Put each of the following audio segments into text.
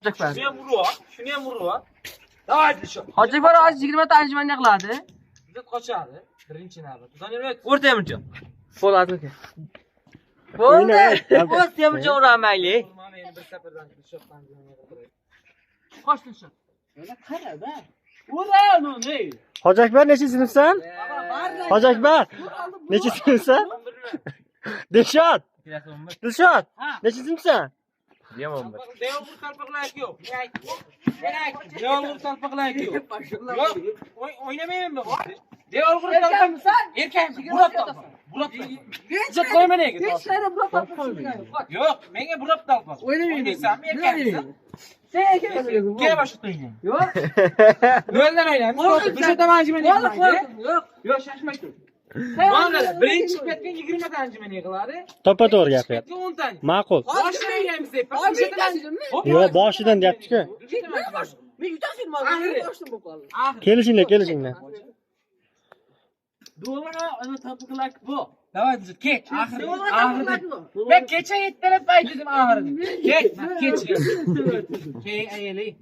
Hocaakbar. Shuni ham urib. Davay shu. Hocaakbar hozir 20 ta anjuman ne qiladi? Biza qochadi. Birinchi navbat. Zanirvet. O'rta Temirchi. Bo'ladi aka. Bo'ldi. O'z Temirchi uramayli. Meni bir safardan shoqdan Qochdi shu. qarada. Urani ne? Hocaakbar necha sinfsan? Hocaakbar necha sinfsan? Dilshod. Dilshod necha sinfsan? Diyamam bir. Devamlı talpaqlayak yo'q. Devamlı talpaqlayak yo'q. Yo'q. Oynamayman ben. Devamlı talpaqlasan. Erkakmisan. Burab talpaq. Burab talpaq. Biza qo'yma nega? Hech qayerda burab talpaq. Yo'q, menga burab talpaq. O'ynaysanmi, erkakmisan? Sen erkakmisan? Kela boshlayman. Yo'q. Yo'ldan o'ynaymiz. Bir shata manjima Yo'q. Yo'q, shashmay tur. Mana birinchi chiqayotgan 20 ta anjumani yig'iladi. To'ppa-to'g'ri gapyapti. 10 ta. Ma'qul. Boshdan o'ynaymiz deb. Yo'q, boshidan deyapti-ku. Men yutashim hozir. Boshdan bo'lib qoldi. Kelishinglar. Doğru, ana tapıklar bu. Давай bize geç. Ahırda. Ben geçe yettirip dedim ahırda. Geç, bak geç. Hey ayeli.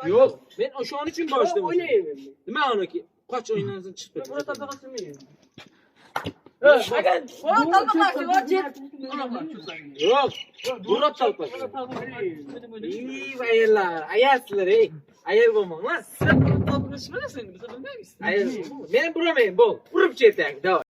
Yok, ben o şu an için başladım. Değil mi onu ki? Kaç oyunlarınızın çıktı? Burada tapıkasın mı? Bakın. Yok. Burada talpak. İyi bayırlar. Ayarsızlar ey. Ayar bulmam lan. Sen tapıkasın mı sen? Ayar. Benim buramayın bol. Vurup çetek. Davay.